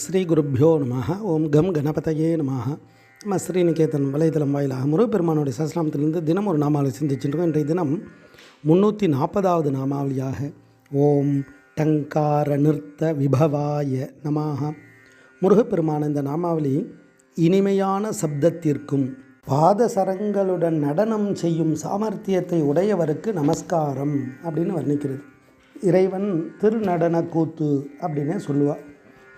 ஸ்ரீ குருப்யோ நமஹ. ஓம் கம் கணபதையே நமஹ. நம்ம ஸ்ரீநிகேதன் வலைதளம் வாயிலாக முருகப்பெருமானுடைய சஹஸ்ரநாமத்திலிருந்து தினம் ஒரு நாமாவளி சிந்திச்சுருக்கோம். இன்றைய தினம் 340வது நாமாவளியாக ஓம் டங்கார நிறுத்த விபவாய நமஹ. முருகப்பெருமான இந்த நாமாவளி இனிமையான சப்தத்திற்கும் பாதசரங்களுடன் நடனம் செய்யும் சாமர்த்தியத்தை உடையவருக்கு நமஸ்காரம் அப்படின்னு வர்ணிக்கிறது. இறைவன் திருநடன கூத்து அப்படின்னே சொல்லுவாள்.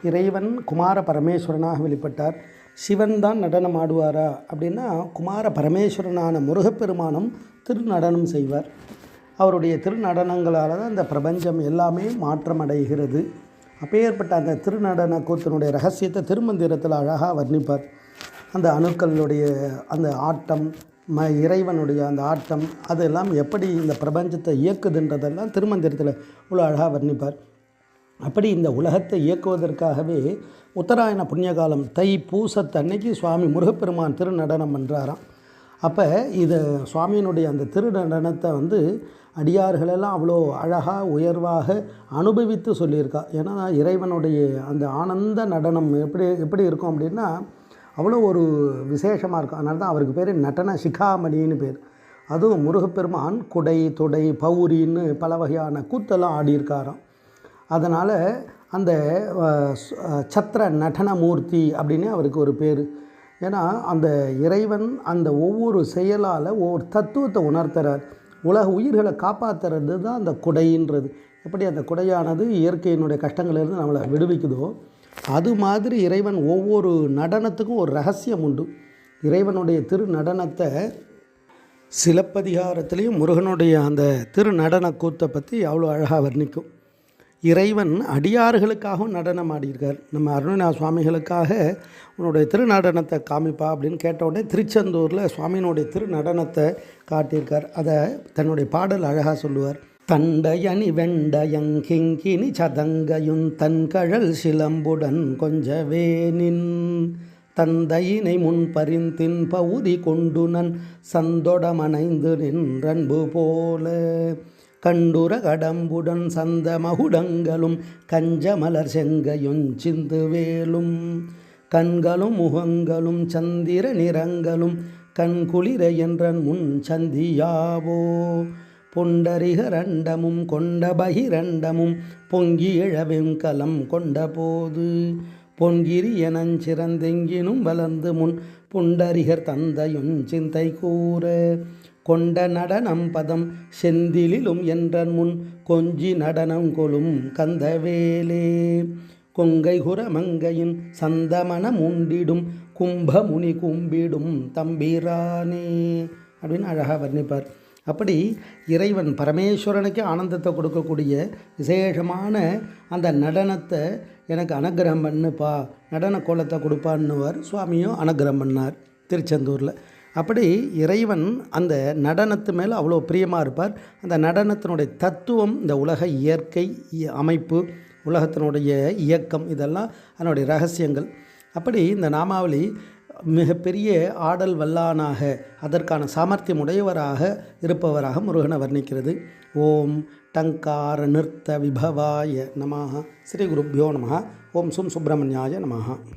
இறைவன் குமார பரமேஸ்வரனாக வெளிப்பட்டார். சிவன் தான் நடனம் ஆடுவாரா அப்படின்னா குமார பரமேஸ்வரனான முருகப்பெருமானும் திருநடனம் செய்வார். அவருடைய திருநடனங்களால் தான் இந்த பிரபஞ்சம் எல்லாமே மாற்றமடைகிறது. அப்பேற்பட்ட அந்த திருநடன கூத்தினுடைய ரகசியத்தை திருமந்திரத்தில் அழகாக வர்ணிப்பார். அந்த அணுக்களுடைய அந்த ஆட்டம், இறைவனுடைய அந்த ஆட்டம், அதெல்லாம் எப்படி இந்த பிரபஞ்சத்தை இயக்குதுன்றதெல்லாம் திருமந்திரத்தில் இவ்வளோ அழகாக வர்ணிப்பார். அப்படி இந்த உலகத்தை இயக்குவதற்காகவே உத்தராயண புண்ணியகாலம் தை பூசத்தன்னைக்கு சுவாமி முருகப்பெருமான் திருநடனம் பண்ணுறாராம். அப்போ இது சுவாமியினுடைய அந்த திருநடனத்தை அடியார்களெல்லாம் அவ்வளோ அழகாக உயர்வாக அனுபவித்து சொல்லியிருக்கா. ஏன்னா இறைவனுடைய அந்த ஆனந்த நடனம் எப்படி இருக்கும் அப்படின்னா அவ்வளோ ஒரு விசேஷமாக இருக்கும். அதனால தான் அவருக்கு பேர் நடன சிகாமணின்னு பேர். அதுவும் முருகப்பெருமான் குடை தொடை பௌரின்னு பல வகையான கூத்தெல்லாம் ஆடியிருக்காராம். அதனால் அந்த சத்திர நடனமூர்த்தி அப்படின்னு அவருக்கு ஒரு பேர். ஏன்னா அந்த இறைவன் அந்த ஒவ்வொரு செயலால் ஒவ்வொரு தத்துவத்தை உணர்த்துறார். உலக உயிர்களை காப்பாற்றுறது தான் அந்த குடைன்றது. எப்படி அந்த குடையானது இயற்கையினுடைய கஷ்டங்களிலிருந்து நம்மளை விடுவிக்குதோ அது மாதிரி இறைவன் ஒவ்வொரு நடனத்துக்கும் ஒரு ரகசியம் உண்டு. இறைவனுடைய திருநடனத்தை சிலப்பதிகாரத்திலையும் முருகனுடைய அந்த திருநடன கூத்தை பற்றி அவ்வளோ அழகாக வர்ணிக்கும். இறைவன் அடியார்களுக்காகவும் நடனம் ஆடியிருக்கார். நம்ம அருணகிரிநாத சுவாமிகளுக்காக உன்னுடைய திருநடனத்தை காமிப்பா அப்படின்னு கேட்ட உடனே திருச்செந்தூரில் சுவாமியினுடைய திருநடனத்தை காட்டியிருக்கார். அதை தன்னுடைய பாடல் அழகாக சொல்லுவார். தண்டயணி வெண்டயங்கிங்கினி சதங்கையுன் தன்கழல் சிலம்புடன் கொஞ்சவேனின் தந்தையினை முன்பறிந்தின் பௌதி கொண்டுனன் சந்தொடமணைந்து நின்றன்பு போல கண்டுர கடம்புடன் சந்த மகுடங்களும் கஞ்சமலர் செங்கையுஞ் சிந்து வேலும் கண்களும் முகங்களும் சந்திர நிறங்களும் கண்குளிர என்றன் முன் சந்தியாவோ பொண்டரிகரண்டமும் கொண்ட பகிரண்டமும் பொங்கி இழவெங்கலம் கொண்ட போது பொன்கிரி எனஞ்சிறந்தெங்கினும் வளர்ந்து முன் புண்டரிகர் தந்தையுஞ் சிந்தை கூற கொண்ட நடனம் பதம் செந்திலும் என்றன் முன் கொஞ்சி நடனம் கொளும் கந்தவேலே கொங்கை குரமங்கையின் சந்தமன முண்டிடும் கும்பமுனி கும்பிடும் தம்பிரானே அப்படின்னு அழகாக வர்ணிப்பார். அப்படி இறைவன் பரமேஸ்வரனுக்கு ஆனந்தத்தை கொடுக்கக்கூடிய விசேஷமான அந்த நடனத்தை எனக்கு அனுகிரகம் பண்ணுப்பா, நடன கோலத்தை கொடுப்பான்னுவார். சுவாமியும் அனுகிரகம் பண்ணார் திருச்செந்தூரில். அப்படி இறைவன் அந்த நடனத்து மேலே அவ்வளோ பிரியமாக இருப்பார். அந்த நடனத்தினுடைய தத்துவம், இந்த உலக இயற்கை அமைப்பு, உலகத்தினுடைய இயக்கம், இதெல்லாம் அதனுடைய ரகசியங்கள். அப்படி இந்த நாமாவளி மிகப்பெரிய ஆடல் வல்லானாக, அதற்கான சாமர்த்தியம் உடையவராக இருப்பவராக முருகனை வர்ணிக்கிறது. ஓம் டங்கார நிறுத்த விபவாய நமஹ. ஸ்ரீ குருப்யோ நமஹ. ஓம் சும் சுப்பிரமணியாய நமஹ.